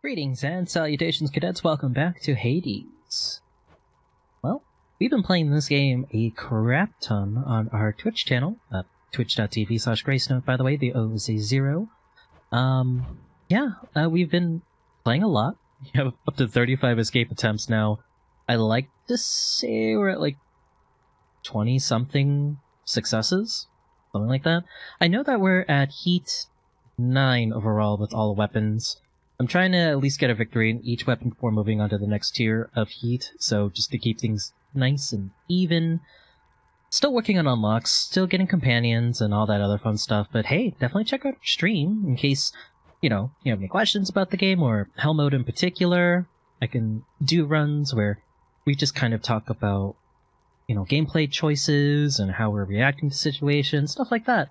Greetings and salutations, cadets. Welcome back to Hades. Well, we've been playing this game a crap ton on our Twitch channel, twitch.tv/gracenote, by the way, the O is a 0. We've been playing a lot. We have up to 35 escape attempts now. I like to say we're at like 20-something successes, something like that. I know that we're at Heat 9 overall with all weapons. I'm trying to at least get a victory in each weapon before moving on to the next tier of Heat, so just to keep things nice and even. Still working on unlocks, still getting companions and all that other fun stuff, but hey, definitely check out our stream in case, you have any questions about the game or Hell Mode in particular. I can do runs where we just kind of talk about, gameplay choices and how we're reacting to situations, stuff like that.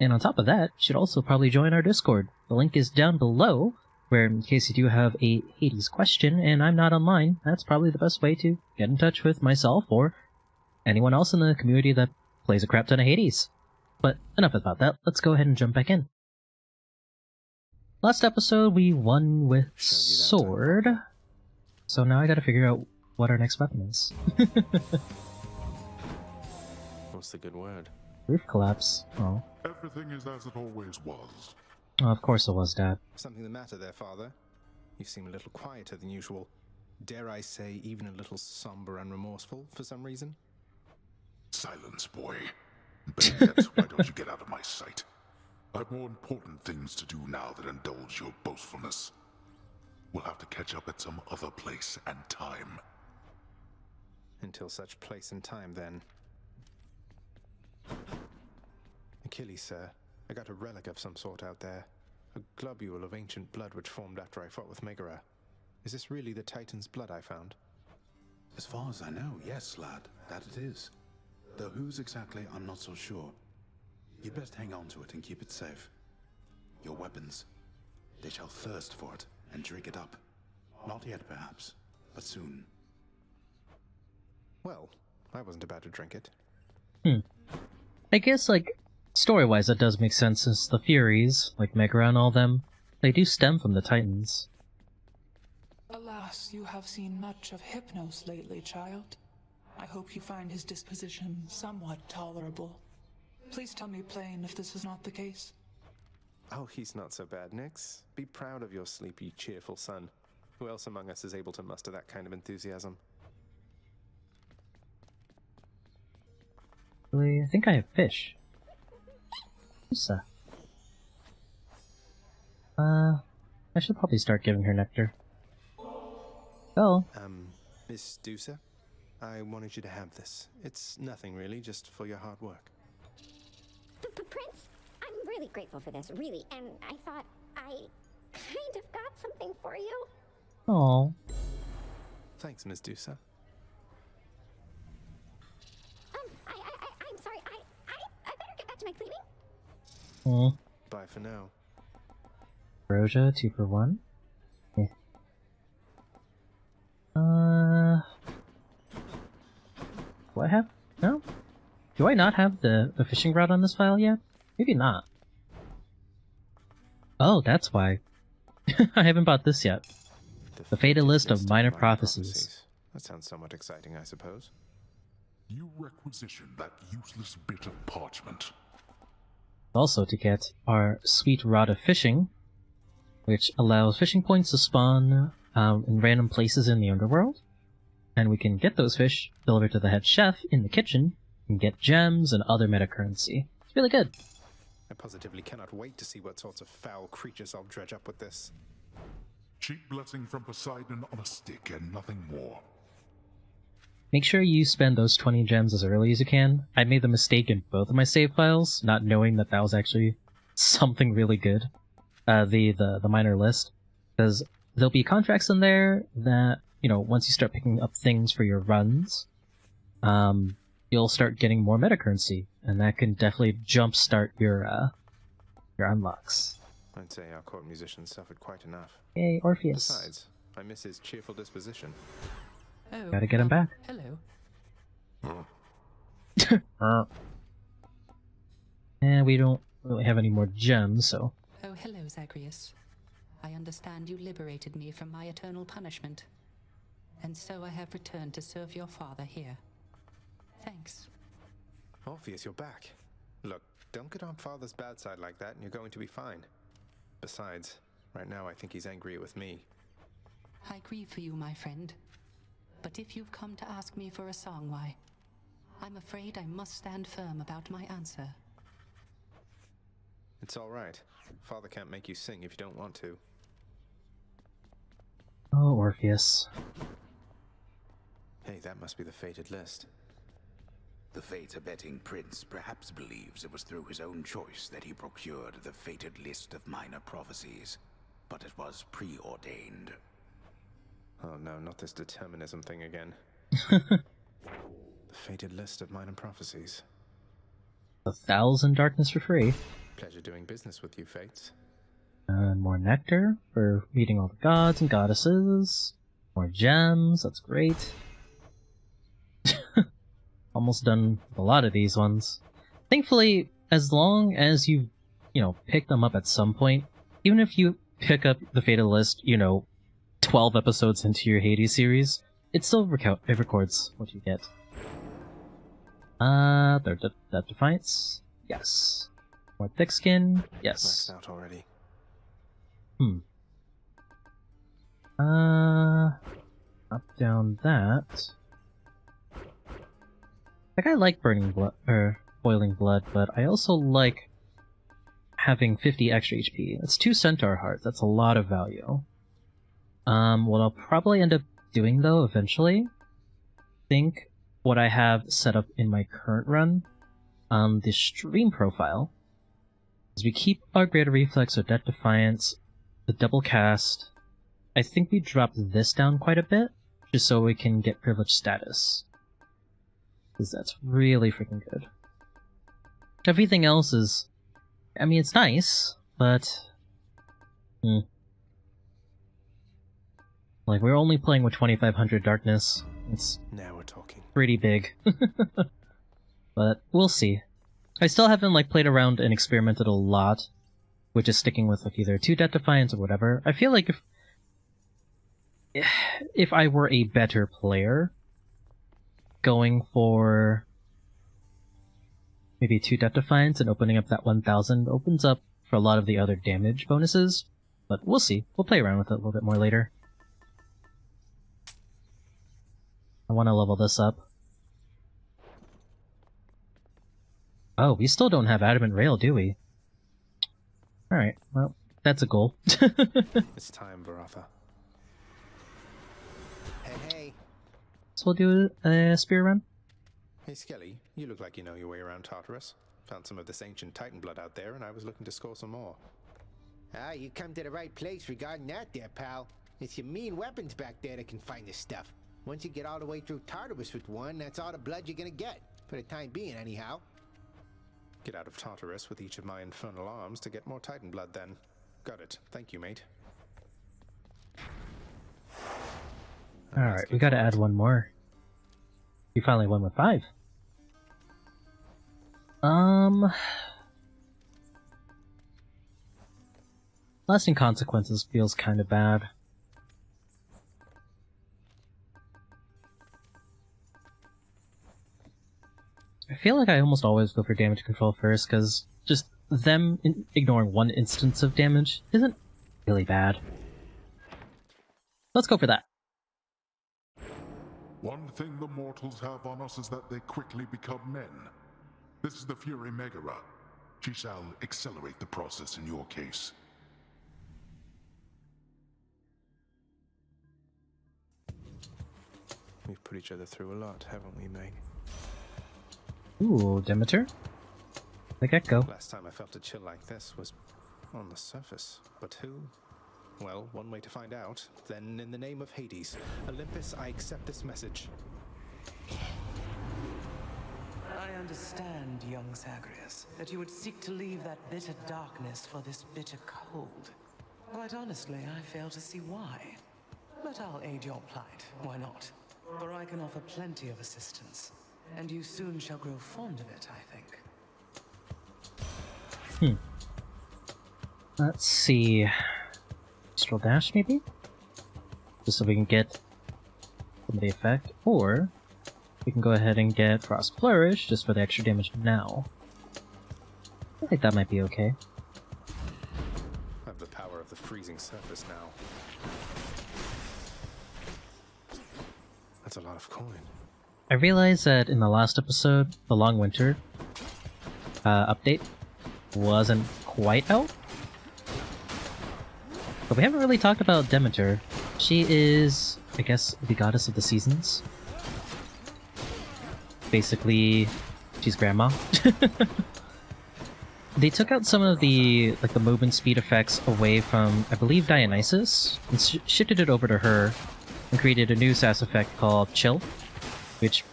And on top of that, you should also probably join our Discord. The link is down below, where in case you do have a Hades question and I'm not online, that's probably the best way to get in touch with myself or anyone else in the community that plays a crap ton of Hades. But enough about that, let's go ahead and jump back in. Last episode we won with sword, so now I gotta figure out what our next weapon is. What's the good word? Roof collapse. Oh. Everything is as it always was. Oh, of course it was, Dad. Something the matter there, Father? You seem a little quieter than usual. Dare I say, even a little somber and remorseful for some reason? Silence, boy. Better yet, why don't you get out of my sight? I've more important things to do now than indulge your boastfulness. We'll have to catch up at some other place and time. Until such place and time, then. Achilles, sir. I got a relic of some sort out there. A globule of ancient blood which formed after I fought with Megara. Is this really the Titan's blood I found? As far as I know, yes, lad, that it is. Though whose exactly, I'm not so sure. You'd best hang on to it and keep it safe. Your weapons, they shall thirst for it and drink it up. Not yet, perhaps, but soon. Well, I wasn't about to drink it. I guess, story-wise that does make sense, since the Furies, like Megara and all them, they do stem from the Titans. Alas, you have seen much of Hypnos lately, child. I hope you find his disposition somewhat tolerable. Please tell me plain if this is not the case. Oh, he's not so bad, Nix. Be proud of your sleepy, cheerful son. Who else among us is able to muster that kind of enthusiasm? Actually, I think I have fish. I should probably start giving her nectar. Oh. Miss Dusa? I wanted you to have this. It's nothing really, just for your hard work. Prince, I'm really grateful for this, really, and I thought I kind of got something for you. Oh. Thanks, Miss Dusa. I'm sorry, I better get back to my cleaning. Oh. Bye for now. Roja, 2 for 1. Yeah. Do I have? No? Do I not have the fishing rod on this file yet? Maybe not. Oh, that's why. I haven't bought this yet. The Fated List of Minor Prophecies. That sounds somewhat exciting, I suppose. You requisition that useless bit of parchment. Also to get our sweet Rod of Fishing, which allows fishing points to spawn in random places in the underworld. And we can get those fish delivered to the head chef in the kitchen and get gems and other meta currency. It's really good. I positively cannot wait to see what sorts of foul creatures I'll dredge up with this. Cheap blessing from Poseidon on a stick and nothing more. Make sure you spend those 20 gems as early as you can. I made the mistake in both of my save files, not knowing that was actually something really good. The minor list. Because there'll be contracts in there that, once you start picking up things for your runs, you'll start getting more meta currency, and that can definitely jumpstart your unlocks. I'd say our court musician suffered quite enough. Yay, Orpheus. Besides, I miss his cheerful disposition. Oh, Gotta get him back. Hello. And we don't really have any more gems, so... Oh, hello, Zagreus. I understand you liberated me from my eternal punishment. And so I have returned to serve your father here. Thanks. Orpheus, you're back. Look, don't get on Father's bad side like that and you're going to be fine. Besides, right now I think he's angry with me. I grieve for you, my friend. But if you've come to ask me for a song, why, I'm afraid I must stand firm about my answer. It's all right. Father can't make you sing if you don't want to. Oh, Orpheus. Hey, that must be the fated list. The fate-abetting prince perhaps believes it was through his own choice that he procured the fated list of minor prophecies, but it was preordained. Oh no, not this determinism thing again. The fated list of minor prophecies. 1,000 darkness for free. Pleasure doing business with you, Fates. And more nectar for meeting all the gods and goddesses. More gems, that's great. Almost done with a lot of these ones. Thankfully, as long as you pick them up at some point, even if you pick up the Fated List, 12 episodes into your Hades series, it still it records what you get. That Defiance? Yes. More thick skin? Yes. Maxed out already. Up, down that. Like, I like burning blood, or boiling blood, but I also like having 50 extra HP. That's 2 Centaur Hearts, that's a lot of value. What I'll probably end up doing, though, eventually, think what I have set up in my current run on the stream profile is we keep our Greater Reflex or Death Defiance, the double cast. I think we drop this down quite a bit, just so we can get privileged status. Because that's really freaking good. Everything else is... I mean, it's nice, but... Like, we're only playing with 2500 darkness. It's now we're talking. Pretty big. But we'll see. I still haven't, played around and experimented a lot with just sticking with, either 2 Death Defiance or whatever. I feel like if I were a better player, going for maybe 2 Death Defiance and opening up that 1000 opens up for a lot of the other damage bonuses. But we'll see. We'll play around with it a little bit more later. I want to level this up. Oh, we still don't have Adamant Rail, do we? Alright, well, that's a goal. It's time, Varatha. Hey. So we'll do a spear run? Hey, Skelly, you look like you know your way around Tartarus. Found some of this ancient Titan blood out there, and I was looking to score some more. Ah, you come to the right place regarding that there, pal. It's your mean weapons back there that can find this stuff. Once you get all the way through Tartarus with one, that's all the blood you're gonna get. For the time being, anyhow. Get out of Tartarus with each of my infernal arms to get more Titan blood, then. Got it. Thank you, mate. Alright, we gotta add one more. You finally won with 5. Lasting Consequences feels kinda bad. I feel like I almost always go for damage control first, because just them ignoring one instance of damage isn't really bad. Let's go for that. One thing the mortals have on us is that they quickly become men. This is the Fury Megara. She shall accelerate the process in your case. We've put each other through a lot, haven't we, Meg? Ooh, Demeter? The Gecko. Last time I felt a chill like this was on the surface. But who? Well, one way to find out. Then, in the name of Hades, Olympus, I accept this message. I understand, young Zagreus, that you would seek to leave that bitter darkness for this bitter cold. Quite honestly, I fail to see why. But I'll aid your plight, why not? For I can offer plenty of assistance, and you soon shall grow fond of it, I think. Let's see. Astral Dash, maybe? Just so we can get some of the effect. Or we can go ahead and get Frost Flourish just for the extra damage now. I think that might be okay. I have the power of the freezing surface now. That's a lot of coin. I realized that in the last episode, the Long Winter update wasn't quite out. But we haven't really talked about Demeter. She is, I guess, the goddess of the seasons. Basically, she's grandma. They took out some of the the movement speed effects away from, I believe, Dionysus, and shifted it over to her, and created a new sass effect called Chill, which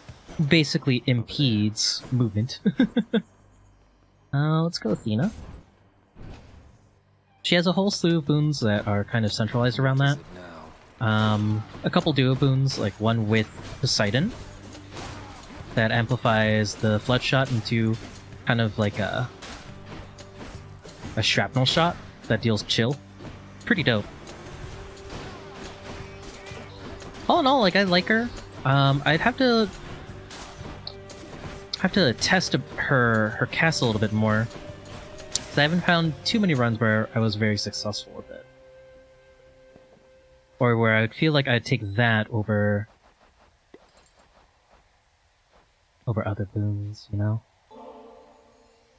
basically impedes movement. Let's go Athena. She has a whole slew of boons that are kind of centralized around that. A couple duo boons, like one with Poseidon, that amplifies the flood shot into kind of like a shrapnel shot that deals chill. Pretty dope. All in all, like, I like her. I'd have to test her cast a little bit more, because I haven't found too many runs where I was very successful with it, or where I would feel like I'd take that over other boons, you know?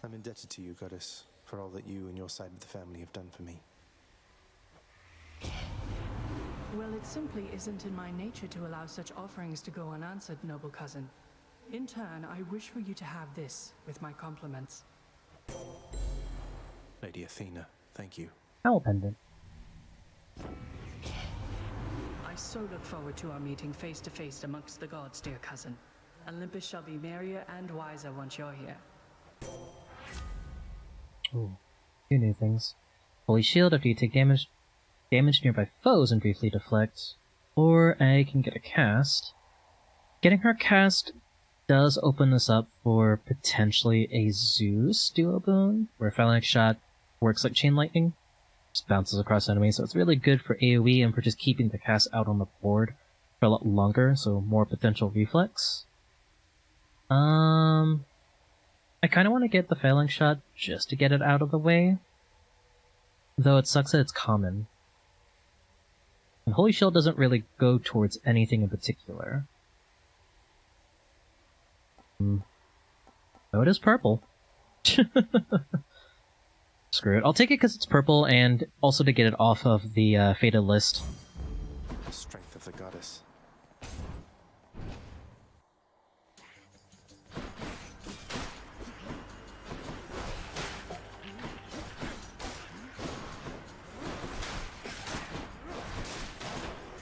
I'm indebted to you, Goddess, for all that you and your side of the family have done for me. Well, it simply isn't in my nature to allow such offerings to go unanswered, noble cousin. In turn, I wish for you to have this, with my compliments. Lady Athena, thank you. Owl pendant. I so look forward to our meeting face to face amongst the gods, dear cousin. Olympus shall be merrier and wiser once you're here. Ooh, two new things. Holy Shield after you take damage nearby foes and briefly deflect. Or I can get a cast. Getting her cast does open us up for potentially a Zeus duo boon, where Phalanx Shot works like Chain Lightning. Just bounces across enemies, so it's really good for AoE and for just keeping the cast out on the board for a lot longer, so more potential reflex. I kind of want to get the Phalanx Shot just to get it out of the way, though it sucks that it's common. And Holy Shield doesn't really go towards anything in particular. Though it is purple. Screw it. I'll take it because it's purple, and also to get it off of the fated list. The strength of the goddess.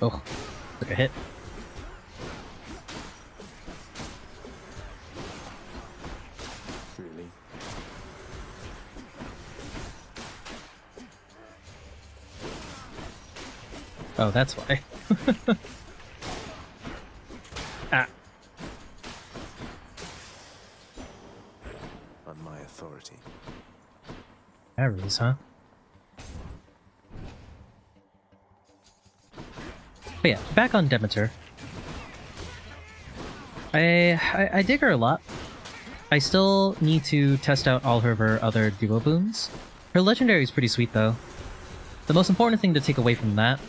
Oh, took a hit. Really? Oh, that's why. Ah. On my authority. Aries, huh? But yeah, back on Demeter. I dig her a lot. I still need to test out all of her other duo boons. Her legendary is pretty sweet though. The most important thing to take away from that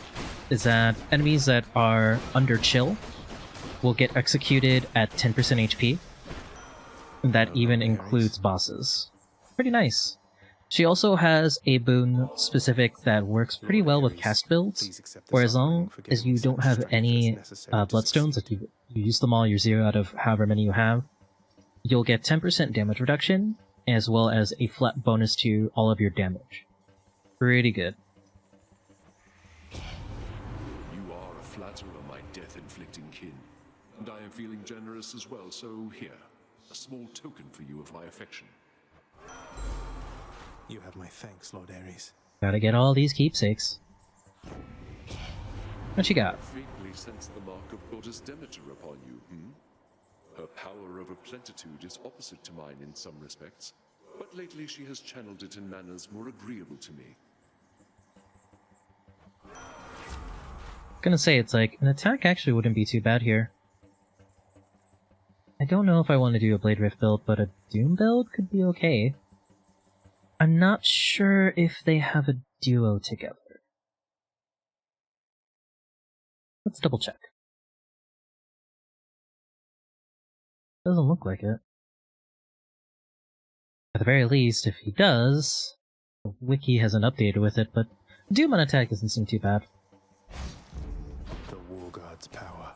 is that enemies that are under chill will get executed at 10% HP. And that even includes bosses. Pretty nice. She also has a boon specific that works pretty well with cast builds, where as long as you don't have any bloodstones, if you use them all, you're 0 out of however many you have, you'll get 10% damage reduction, as well as a flat bonus to all of your damage. Pretty good. You are a flatterer, my death-inflicting kin, and I am feeling generous as well, so here, a small token for you of my affection. You have my thanks, Lord Ares. Gotta get all these keepsakes. What you got? I faintly sense the mark of Goddess Demeter upon you, Her power over plenitude is opposite to mine in some respects, but lately she has channeled it in manners more agreeable to me. Gonna say, it's like, an attack actually wouldn't be too bad here. I don't know if I want to do a Blade Rift build, but a Doom build could be okay. I'm not sure if they have a duo together. Let's double check. Doesn't look like it. At the very least, if he does, the wiki hasn't updated with it, but Doom on attack doesn't seem too bad. The War God's power.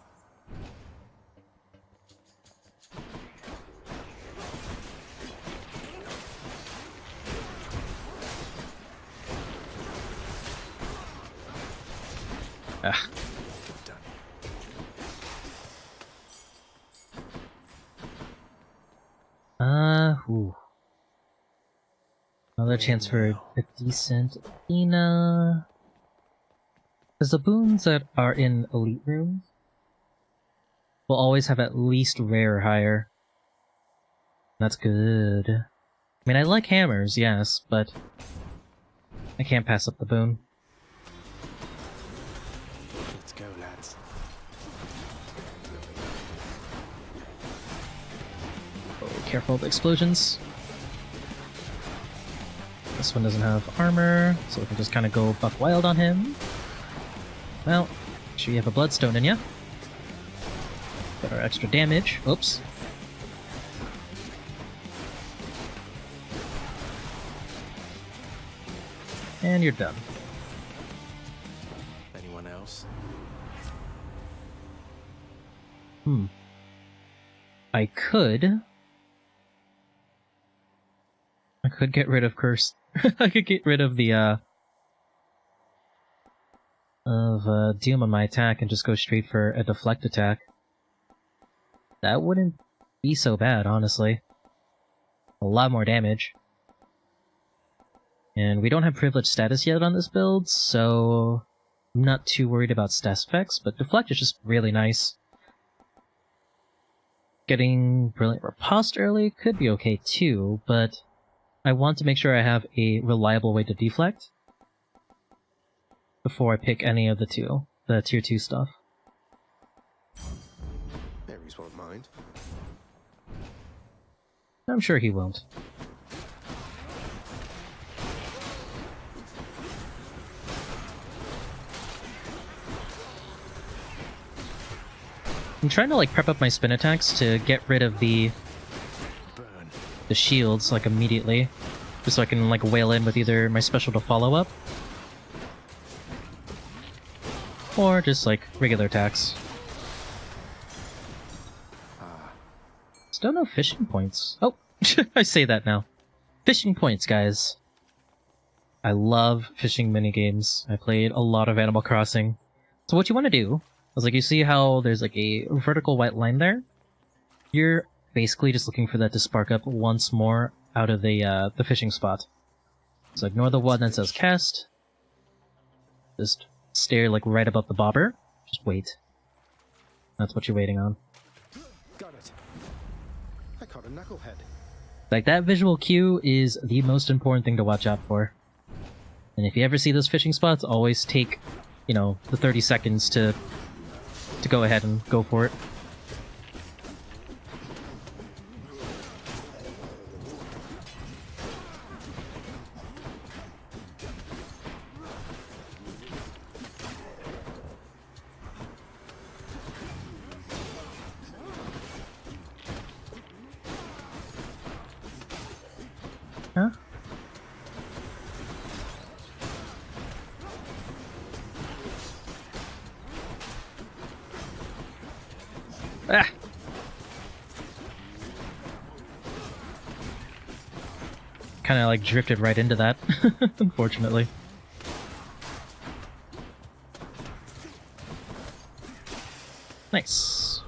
Ah. Ooh. Another chance for a decent Athena. Because the boons that are in Elite Rooms will always have at least rare or higher. That's good. I mean, I like hammers, yes, but I can't pass up the boon. Let's go, lads. Oh, careful of the explosions. This one doesn't have armor, so we can just kind of go buck wild on him. Well, make sure you have a bloodstone in ya. Got our extra damage. Oops. And you're done. Anyone else? I could get rid of Curse. I could get rid of the Doom on my attack and just go straight for a deflect attack. That wouldn't be so bad, honestly. A lot more damage. And we don't have privileged status yet on this build, so I'm not too worried about stats effects, but deflect is just really nice. Getting Brilliant Riposte early could be okay too, but I want to make sure I have a reliable way to deflect before I pick any of the tier 2 stuff. Ares won't mind. I'm sure he won't. I'm trying to like prep up my spin attacks to get rid of the shields like immediately, just so I can like wail in with either my special to follow up or just like regular attacks. Still no fishing points. Oh, I say that now. Fishing points, guys. I love fishing minigames. I played a lot of Animal Crossing. So what you want to do is like, you see how there's like a vertical white line there? You're basically just looking for that to spark up once more out of the fishing spot. So ignore the one that says cast. Just stare like right above the bobber. Just wait. That's what you're waiting on. Got it. I caught a knucklehead. Like, that visual cue is the most important thing to watch out for. And if you ever see those fishing spots, always take, you know, the 30 seconds to go ahead and go for it. Huh? Ah! Kind of like drifted right into that, unfortunately. Nice.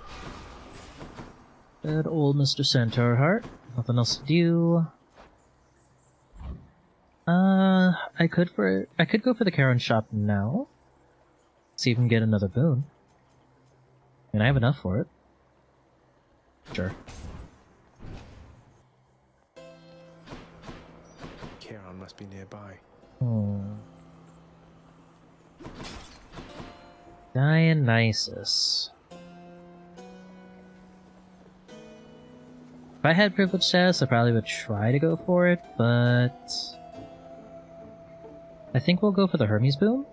Good old Mr. Centaur Heart. Nothing else to do. I could go for the Charon shop now. See if we can get another boon. And I have enough for it. Sure. Charon must be nearby. Dionysus. If I had privileged status, I probably would try to go for it, but I think we'll go for the Hermes boom.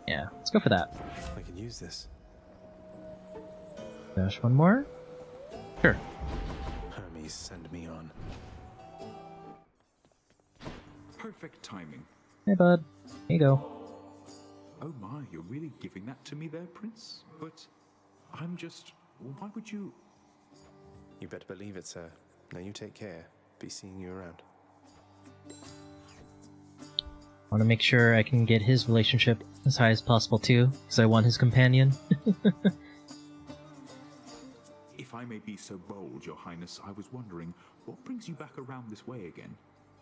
Yeah, let's go for that. I can use this. Dash one more. Sure. Hermes, send me on. Perfect timing. Hey, bud. Here you go. Oh my, you're really giving that to me there, Prince? But I'm just... Why would you... You better believe it, sir. Now you take care. Be seeing you around. I want to make sure I can get his relationship as high as possible too, because I want his companion. If I may be so bold, Your Highness, I was wondering, what brings you back around this way again?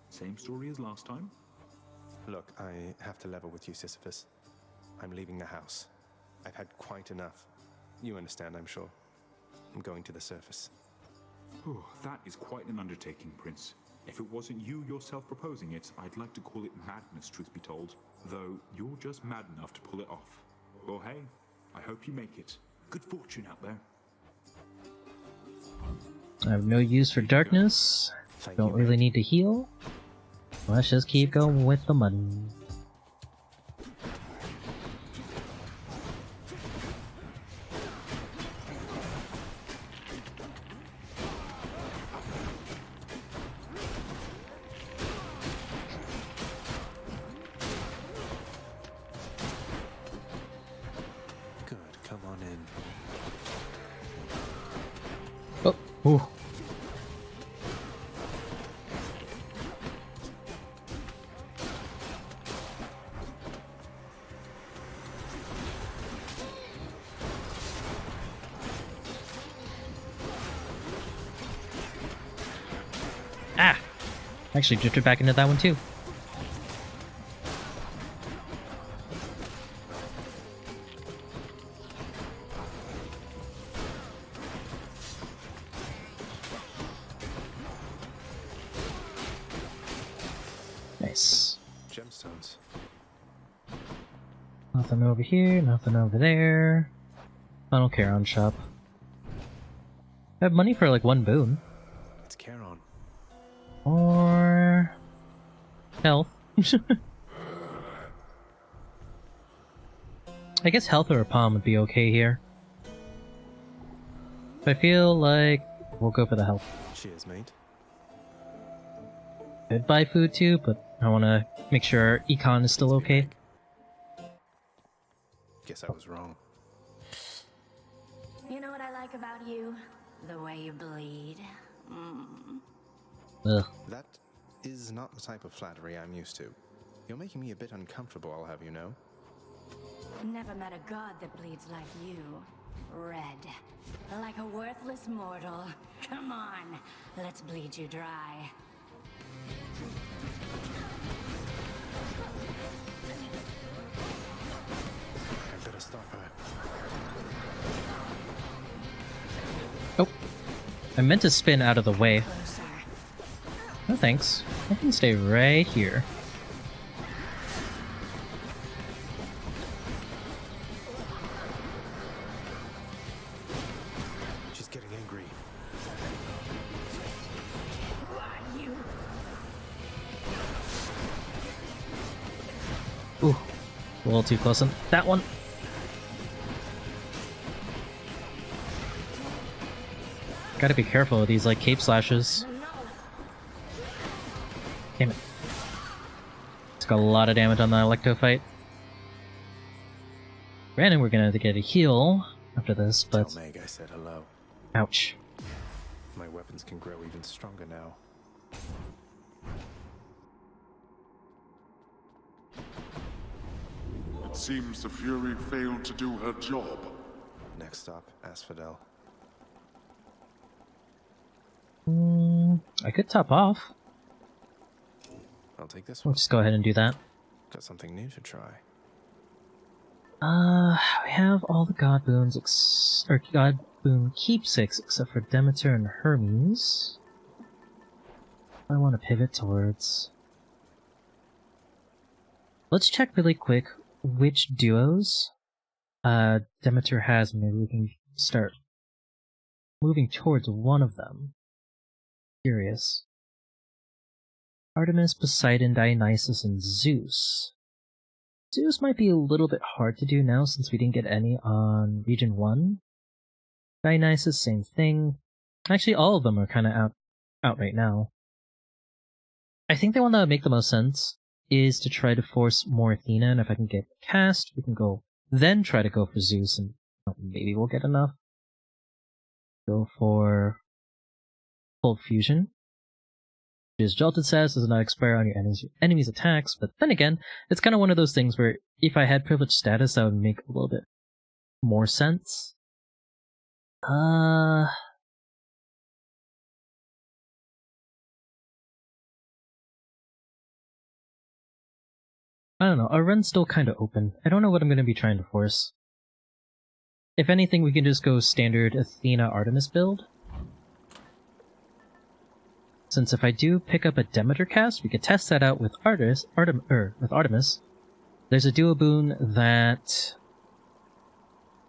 Same story as last time? Look, I have to level with you, Sisyphus. I'm leaving the house. I've had quite enough. You understand, I'm sure. I'm going to the surface. Oh, that is quite an undertaking, Prince. If it wasn't you yourself proposing it, I'd like to call it madness, truth be told. Though, you're just mad enough to pull it off. Well, hey, I hope you make it. Good fortune out there. I have no use for darkness. Don't really need to heal. Let's just keep going with the money. Good, come on in. Oh, ooh. Ah! Actually drifted back into that one too. Nice. Gemstones. Nothing over here, nothing over there. I don't care on shop. I have money for like one boon. It's Charon. Or health. I guess health or a palm would be okay here. But I feel like we'll go for the health. Cheers, mate. Could buy food too, but I want to make sure our econ is still okay. Guess I was wrong. You know what I like about you? The way you bleed. Mm. Ugh. That is not the type of flattery I'm used to. You're making me a bit uncomfortable, I'll have you know. Never met a god that bleeds like you. Red. Like a worthless mortal. Come on, let's bleed you dry. I better stop her. Oh. I meant to spin out of the way. Closer. No thanks. I can stay right here. She's getting angry. You. Ooh. A little too close on that one. Gotta be careful with these, like, cape slashes. Damn it. Took a lot of damage on the Electo fight. Granted, we're gonna have to get a heal after this, but... Tell Meg I said hello. Ouch. My weapons can grow even stronger now. It seems the Fury failed to do her job. Next stop, Asphodel. I could top off. I'll take this We'll one. just go ahead and do that. Got something new to try. We have all the god boons, or god boon keepsakes, except for Demeter and Hermes. I want to pivot towards. Let's check really quick which duos Demeter has. Maybe we can start moving towards one of them. Curious. Artemis, Poseidon, Dionysus, and Zeus. Zeus might be a little bit hard to do now since we didn't get any on Region 1. Dionysus, same thing. Actually, all of them are kind of out right now. I think the one that would make the most sense is to try to force more Athena, and if I can get cast, we can go, then try to go for Zeus, and maybe we'll get enough. Go for Full Fusion. As Jolted says, does not expire on your enemy's attacks, but then again, it's kind of one of those things where if I had privileged status, that would make a little bit more sense. I don't know, our run's still kind of open. I don't know what I'm going to be trying to force. If anything, we can just go standard Athena Artemis build. Since if I do pick up a Demeter cast, we could test that out with Artemis. There's a duo boon that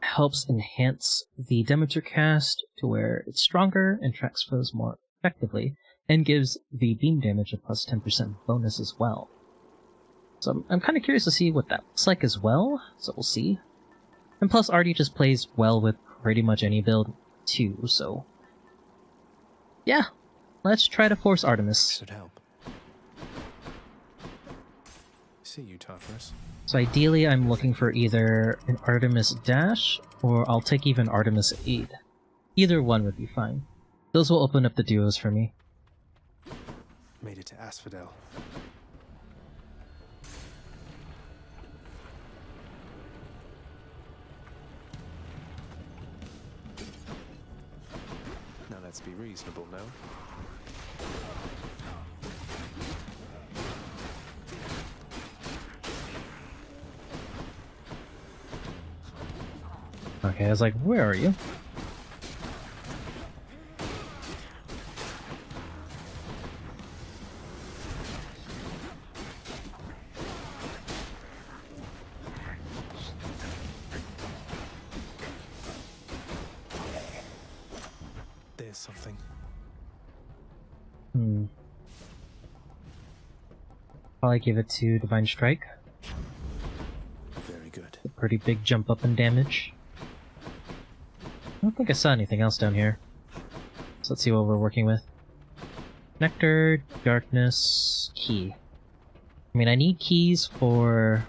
helps enhance the Demeter cast to where it's stronger and tracks foes more effectively, and gives the beam damage a plus 10% bonus as well. So I'm kind of curious to see what that looks like as well, so we'll see. And plus, Artie just plays well with pretty much any build too, so yeah. Let's try to force Artemis. Should help. See you, Tartarus. So ideally, I'm looking for either an Artemis dash, or I'll take even Artemis aid. Either one would be fine. Those will open up the duos for me. Made it to Asphodel. Now let's be reasonable, no? Okay, I was like, where are you? There's something. Probably give it to Divine Strike. Very good. A pretty big jump up in damage. I don't think I saw anything else down here. So let's see what we're working with. Nectar, Darkness, Key. I mean, I need keys for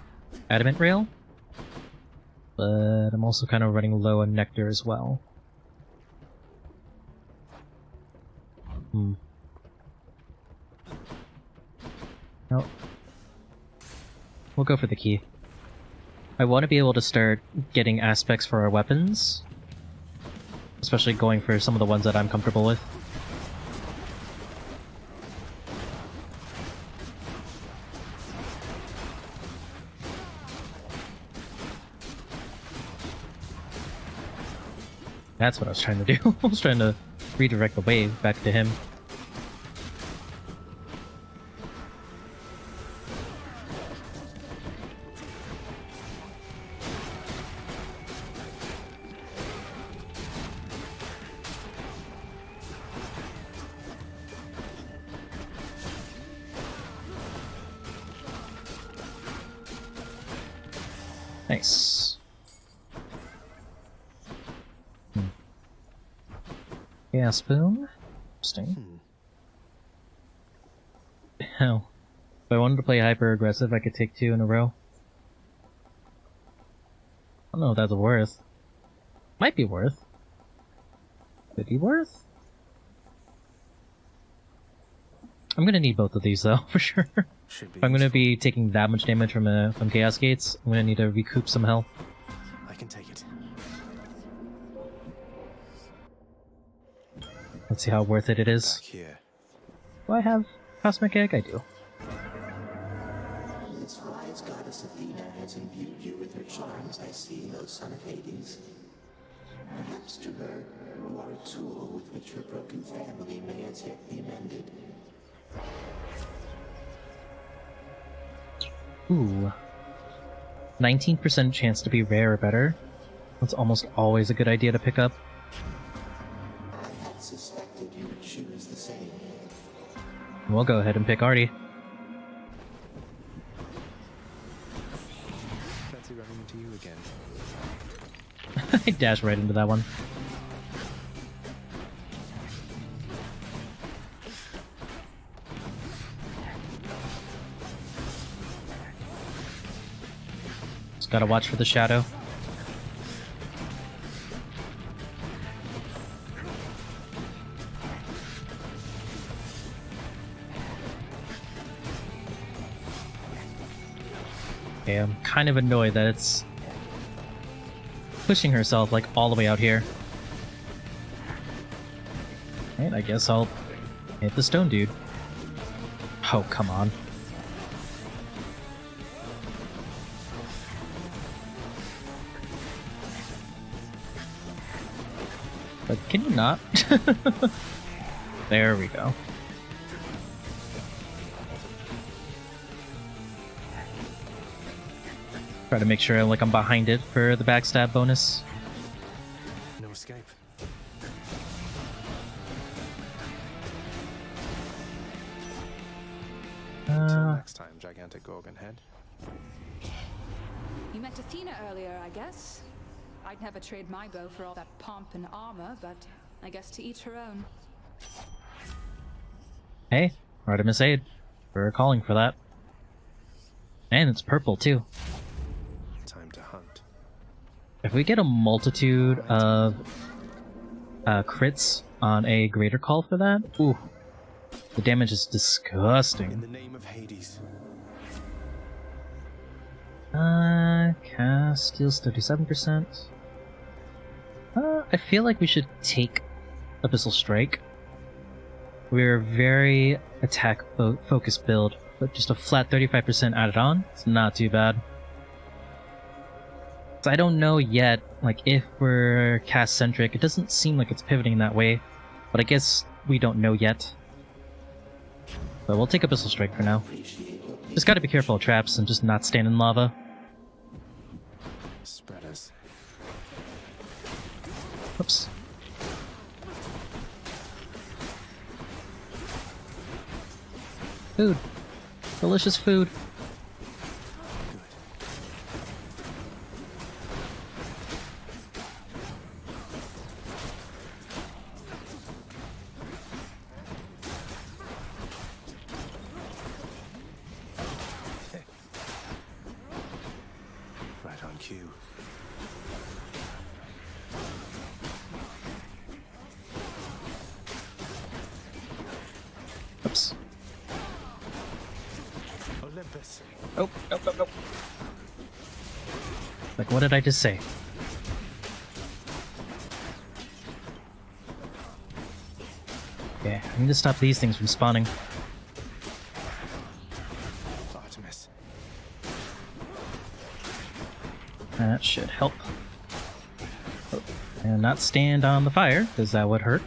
Adamant Rail, but I'm also kind of running low on Nectar as well. Nope. We'll go for the key. I want to be able to start getting aspects for our weapons, especially going for some of the ones that I'm comfortable with. That's what I was trying to do. I was trying to redirect the wave back to him. Nice. Yeah, spoon? Interesting. Hell. If I wanted to play hyper aggressive, I could take 2 in a row. I don't know if that's worth. Might be worth. Could be worth? I'm gonna need both of these though, for sure. If I'm gonna be taking that much damage from Chaos Gates, I'm gonna need to recoup some health. I can take it. Let's see how worth it is. Back here. Do I have Cosmic Egg? I do. It's wise goddess Athena has imbued you with her charms, I see, O son of Hades. Perhaps to her, you are a tool with which her broken family may as yet be mended. Ooh. 19% chance to be rare or better. That's almost always a good idea to pick up. I had suspected you would choose the same. We'll go ahead and pick Artie. Fancy running into you again. I dash right into that one. Just gotta watch for the shadow. Okay, I'm kind of annoyed that it's pushing herself like all the way out here. And I guess I'll hit the stone dude. Oh, come on. But can you not? There we go. Try to make sure I'm behind it for the backstab bonus. No escape. Until next time, gigantic Gorgon head. You met Athena earlier, I guess. I'd never trade my bow for all that pomp and armor, but I guess to each her own. Hey, Artemis Aid. We're calling for that. And it's purple too. Time to hunt. If we get a multitude of crits on a greater call for that, ooh, the damage is disgusting. In the name of Hades. Cast steals 37%. I feel like we should take Abyssal Strike. We're very attack focused build, but just a flat 35% added on, it's not too bad. So I don't know yet, if we're cast centric, it doesn't seem like it's pivoting that way, but I guess we don't know yet. But we'll take Abyssal Strike for now. Just gotta be careful of traps and just not stand in lava. Spreaders. Oops. Food. Delicious food. Right on cue. Oops. Olympus. Oh, nope, nope, nope. What did I just say? Yeah, I need to stop these things from spawning. Artemis. That should help. Oh, and not stand on the fire, because that would hurt.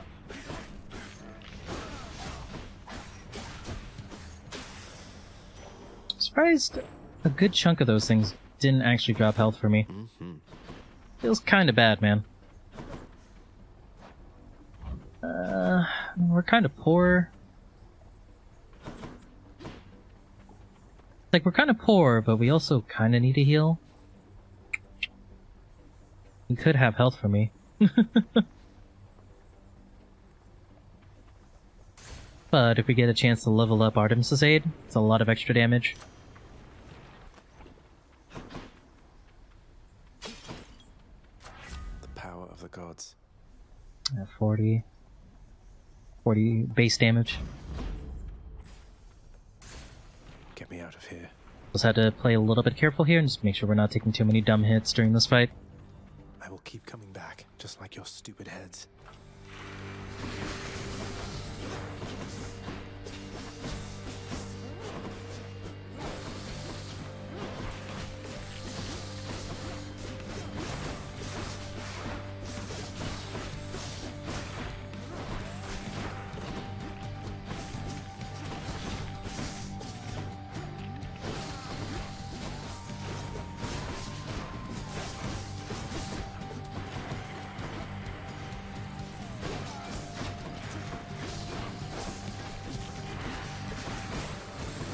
Surprised a good chunk of those things didn't actually drop health for me. Feels kind of bad, man. We're kind of poor. We're kind of poor, but we also kind of need a heal. You could have health for me. But if we get a chance to level up Artemis' Aid, it's a lot of extra damage. The power of the gods. 40 base damage. Get me out of here. Just had to play a little bit careful here and just make sure we're not taking too many dumb hits during this fight. I will keep coming back, just like your stupid heads.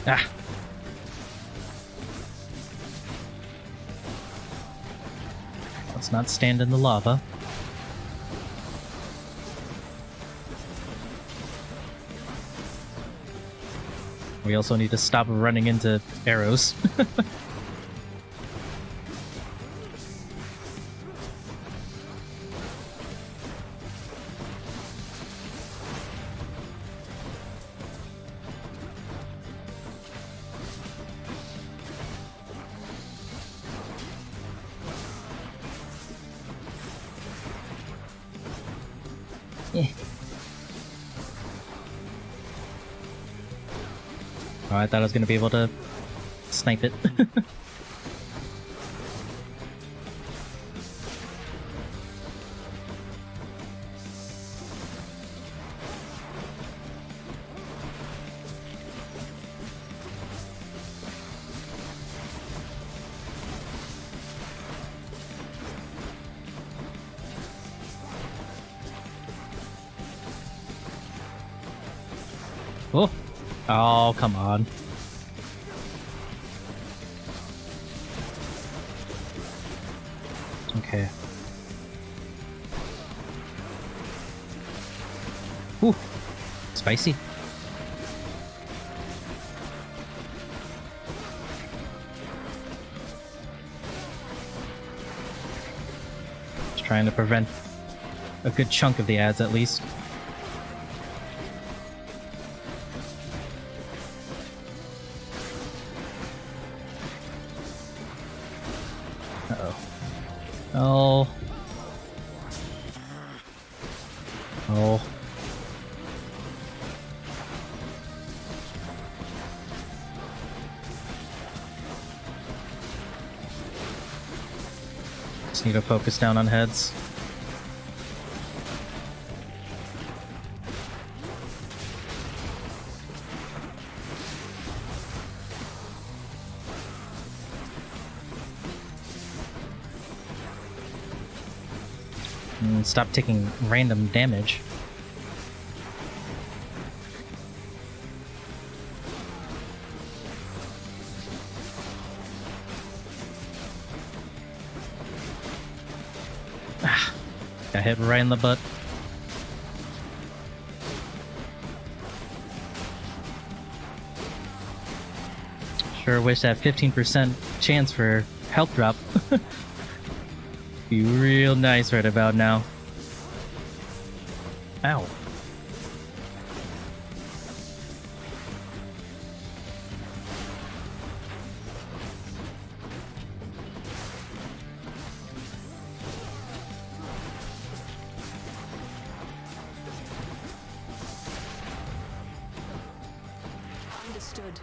Ah! Let's not stand in the lava. We also need to stop running into arrows. Yeah. Oh, I thought I was gonna be able to snipe it. Oh! Oh, come on. Okay. Ooh! Spicy. Just trying to prevent a good chunk of the ads, at least. Oh. Oh. Just need to focus down on heads. And stop taking random damage. Ah, got hit right in the butt. Sure wish that 15% chance for health drop. Be real nice right about now. Ow. Understood.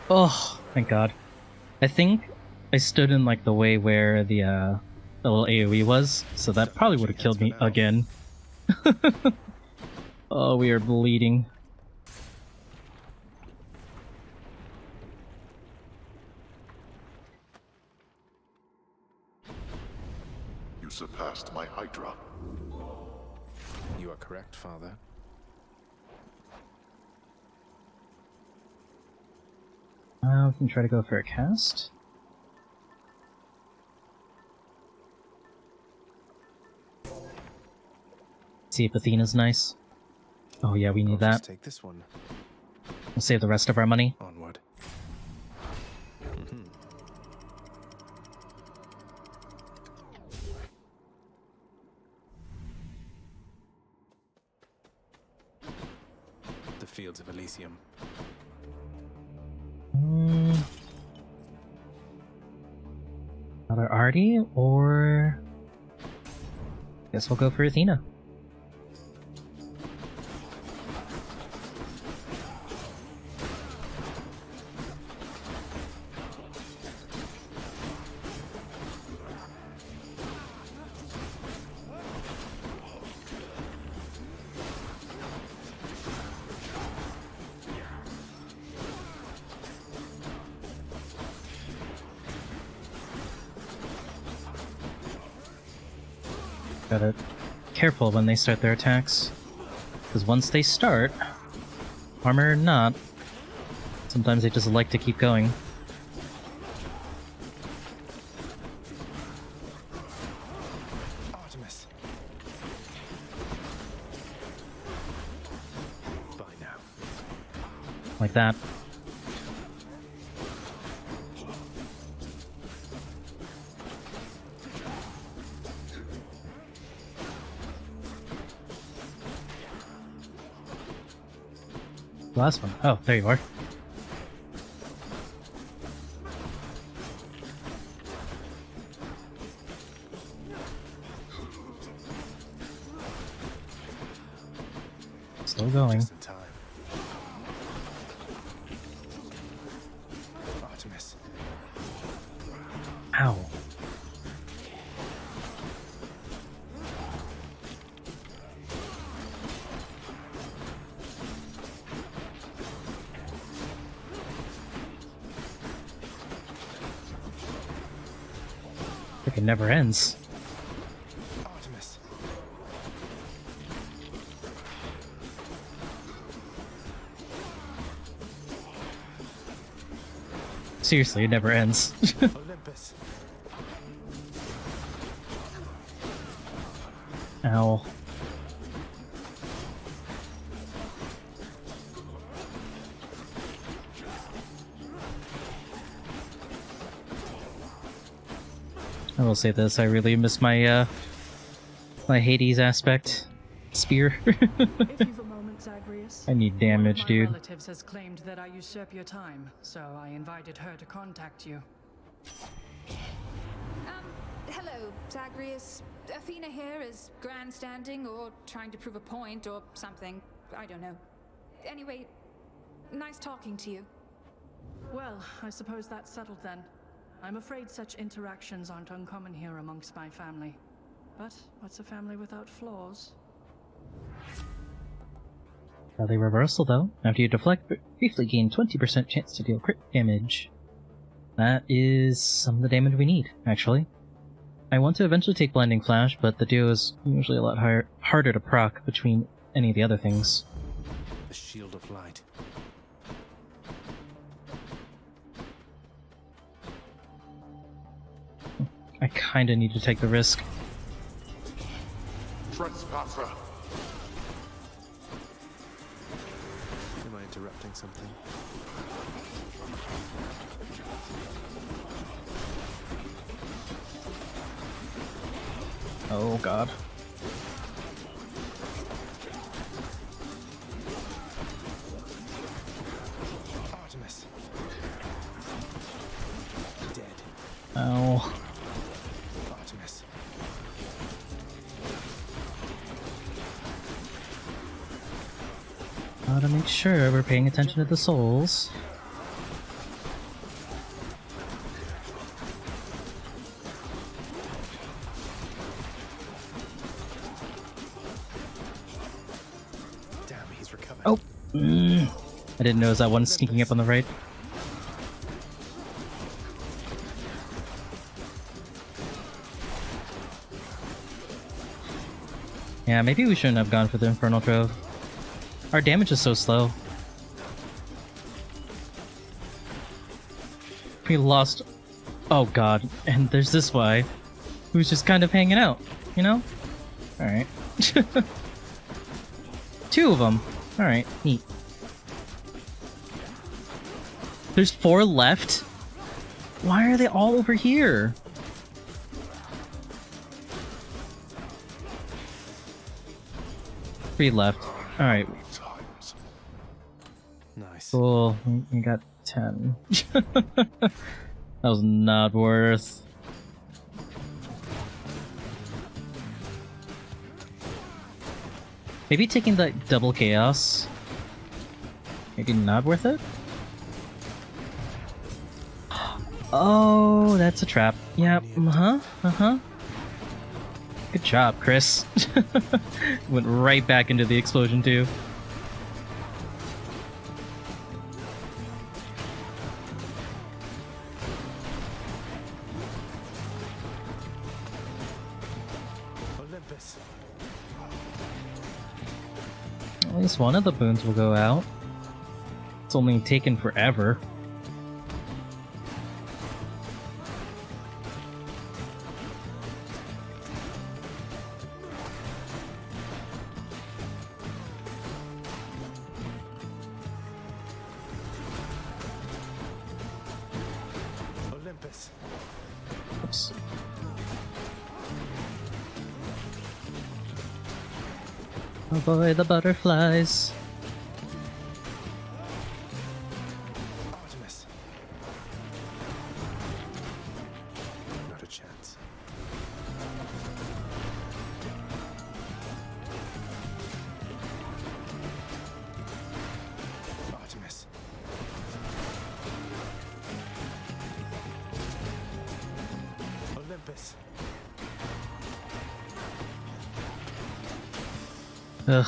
Oh, thank God. I think I stood in like the way where the little AoE was, so that probably would have killed me again. Oh, we are bleeding. You surpassed my Hydra. You are correct, Father. We can try to go for a cast. See if Athena's nice. Oh yeah, we need that. Just take this one. We'll save the rest of our money. Onward. The fields of Elysium. Another Artie, or guess we'll go for Athena. Gotta be careful when they start their attacks, because once they start, Armor or not, sometimes they just like to keep going. Artemis. Bye now. Like that. Last one. Oh, there you are. Still going. Just in time. Artemis. Ow. It never ends. Artemis. Seriously, it never ends. Olympus. Ow. I will say this, I really miss my my Hades aspect. Spear. If you've a moment, Zagreus. I need damage, One of my dude. relatives has claimed that I usurp your time, so I invited her to contact you. Hello, Zagreus. Athena here is grandstanding or trying to prove a point or something. I don't know. Anyway, nice talking to you. Well, I suppose that's settled then. I'm afraid such interactions aren't uncommon here amongst my family. But what's a family without flaws? The reversal, though. After you deflect, briefly gain 20% chance to deal crit damage. That is some of the damage we need, actually. I want to eventually take Blinding Flash, but the duo is usually a lot harder to proc between any of the other things. The shield of light. I kinda need to take the risk. Trespasser! Am I interrupting something? Oh god. Artemis. Dead. Ow. Artemis. Gotta make sure we're paying attention to the souls. Damn, he's recovered. Oh! I didn't notice that one sneaking up on the right. Yeah, maybe we shouldn't have gone for the Infernal Trove. Our damage is so slow. We lost... Oh god, and there's this guy, who's just kind of hanging out, you know? Alright. Two of them. Alright, neat. There's 4 left? Why are they all over here? Three left. Alright. Nice. Cool. We got 10. That was not worth. Maybe taking the double chaos. Maybe not worth it? Oh, that's a trap. Yep. Good job, Chris. Went right back into the explosion, too. Olympus. At least one of the boons will go out. It's only taken forever. Olympus. Oops. Oh boy, the butterflies. Artemis. Not a chance. Artemis. Olympus. Ugh.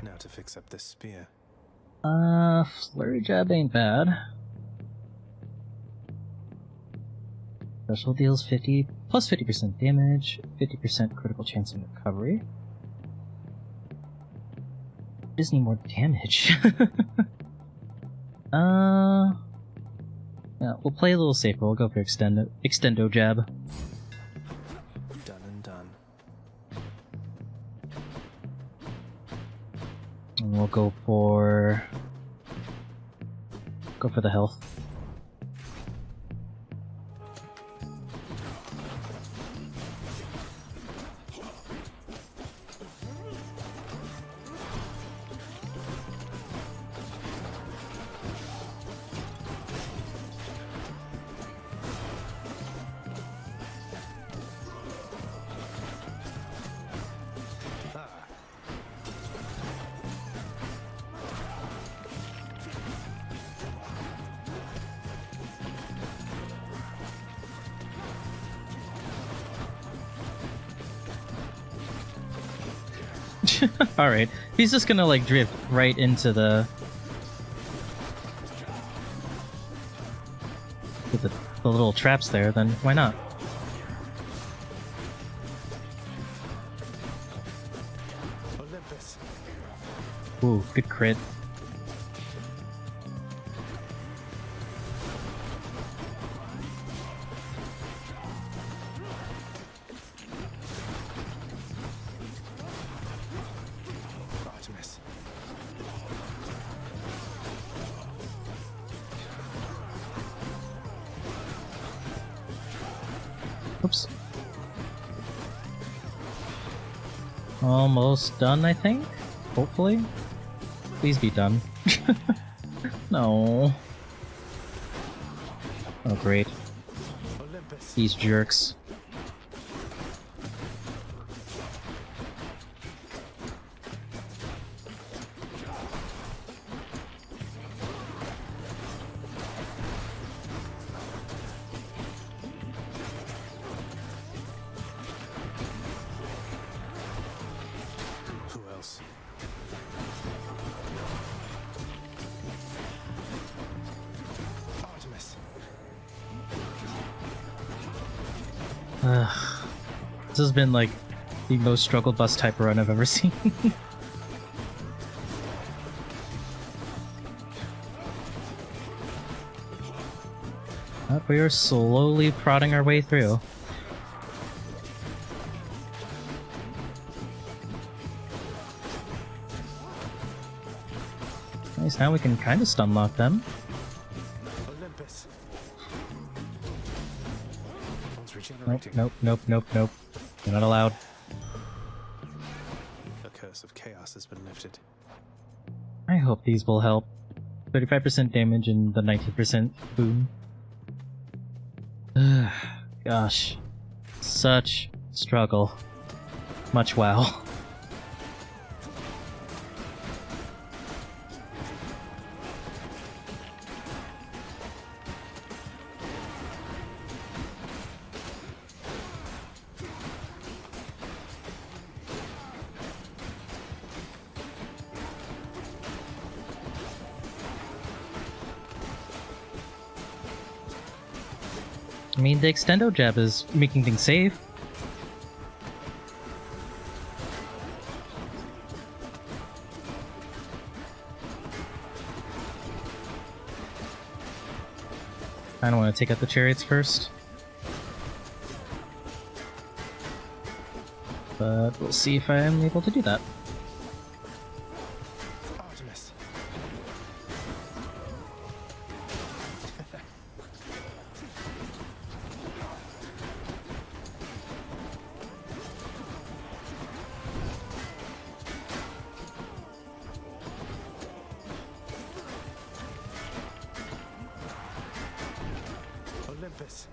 Now to fix up this spear. Flurry jab ain't bad. Special deals 50 plus 50% damage, 50% critical chance of recovery. Just need more damage. Yeah, we'll play a little safer. We'll go for extendo jab. Done and done. And we'll go for the health. Alright, he's just gonna like drift right into the with the little traps there, then why not? Olympus. Ooh, good crit. Artemis. Oops. Almost done, I think? Hopefully? Please be done. No. Oh, great. Olympus. These jerks. Who else? Artemis. This has been like the most struggle bus type run I've ever seen. But we are slowly prodding our way through. Nice, now we can kind of stun lock them. Olympus. One's Nope, regenerating. nope. You're not allowed. The curse of chaos has been lifted. I hope these will help. 35% damage and the 19% boom. Gosh. Such struggle. Much wow. I mean, the extendo jab is making things safe. I don't want to take out the chariots first. But we'll see if I am able to do that. Artemis. Olympus.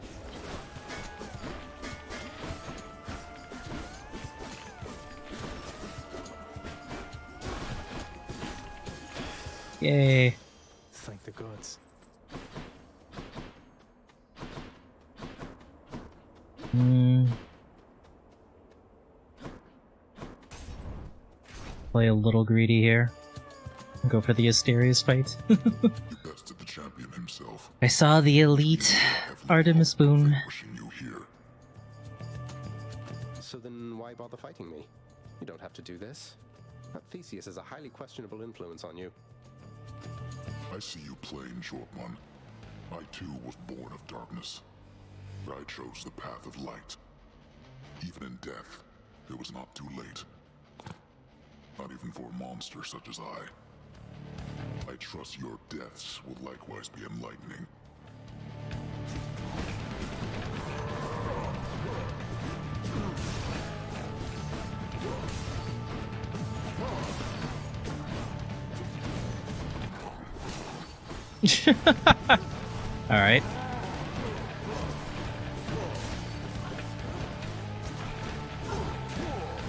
Yay. Thank the gods. Play a little greedy here. Go for the Asterius fight. Best of the champion himself. I saw the elite Artemis Boon. You here. So then why bother fighting me? You don't have to do this. That Theseus has a highly questionable influence on you. I see you plain, short one. I too was born of darkness. But I chose the path of light. Even in death, it was not too late. Not even for a monster such as I. I trust your deaths will likewise be enlightening. Alright.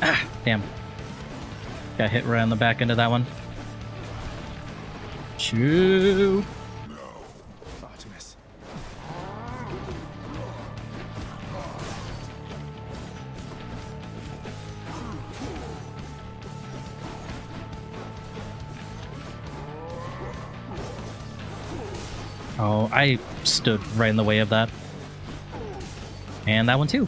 Ah, damn. Got hit right on the back end of that one. Shoot! Artemis. Oh, I stood right in the way of that. And that one too.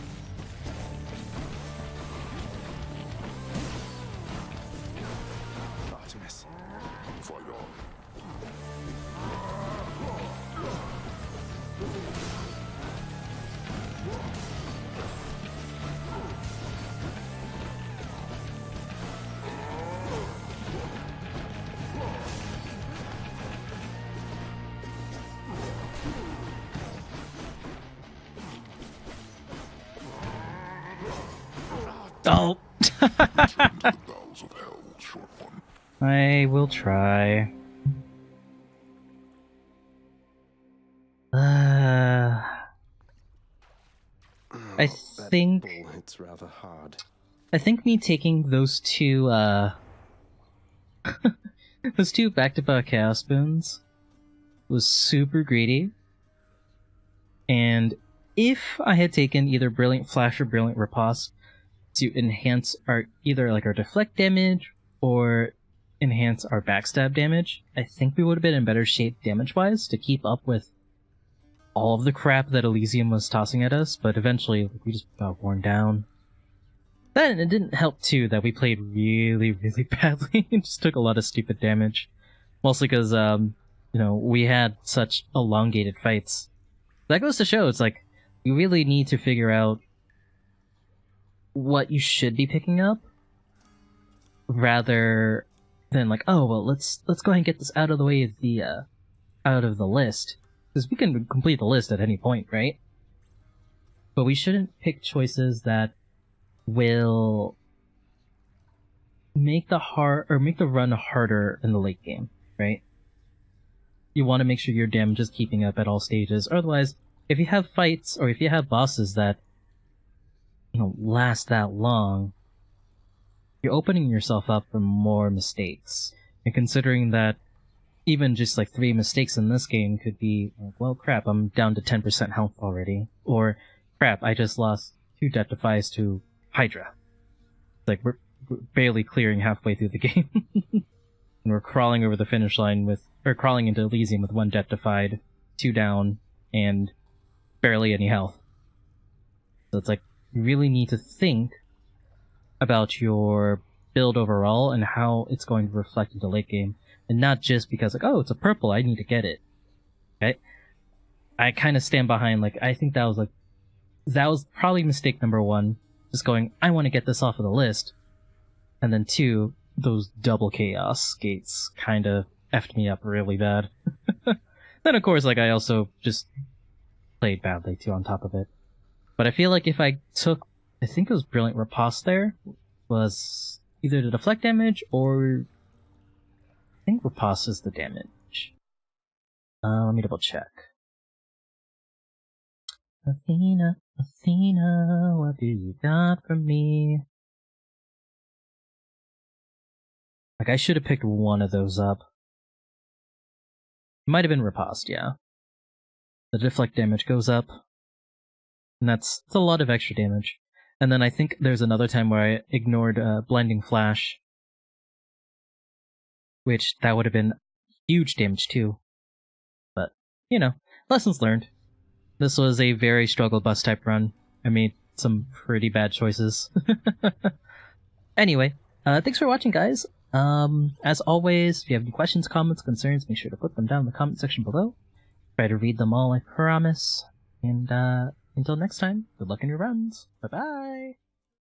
Artemis. Fight on. Oh! Return to the bowels of hell, short one. I will try. I think It's rather hard. I think me taking those two those two back-to-back Chaos Boons was super greedy. And if I had taken either Brilliant Flash or Brilliant Riposte to enhance our either like our deflect damage or enhance our backstab damage, I think we would have been in better shape damage-wise to keep up with all of the crap that Elysium was tossing at us, but eventually we just got worn down. Then it didn't help too that we played really, really badly and just took a lot of stupid damage. Mostly because, we had such elongated fights. That goes to show, it's like, you really need to figure out what you should be picking up, rather than like, oh well, let's go ahead and get this out of the way of the out of the list, because we can complete the list at any point, right? But we shouldn't pick choices that will make the run harder in the late game, right? You want to make sure your damage is keeping up at all stages. Otherwise, if you have fights or if you have bosses that last that long, you're opening yourself up for more mistakes. And considering that even just like 3 mistakes in this game could be like, well, crap, I'm down to 10% health already, or crap, I just lost 2 death defies to Hydra. It's like we're barely clearing halfway through the game, and we're crawling over the finish line crawling into Elysium with 1 death defied, 2 down, and barely any health. So it's like, you really need to think about your build overall and how it's going to reflect into late game, and not just because like, oh, it's a purple, I need to get it. Okay? I kind of stand behind, like, I think that was probably mistake number one. Just going, I want to get this off of the list. And then 2, those double chaos gates kind of effed me up really bad. Then, of course, like, I also just played badly, too, on top of it. But I feel like if I took, I think it was Brilliant Riposte there, was either the deflect damage or I think Riposte is the damage. Let me double check. Athena, Athena, what do you got for me? Like, I should have picked one of those up. It might have been Riposte, yeah. The deflect damage goes up. And that's a lot of extra damage. And then I think there's another time where I ignored Blinding Flash. Which, that would have been huge damage too. But, you know, lessons learned. This was a very struggle bus type run. I made some pretty bad choices. Anyway, thanks for watching, guys. As always, if you have any questions, comments, concerns, make sure to put them down in the comment section below. Try to read them all, I promise. And, until next time, good luck in your runs. Bye-bye!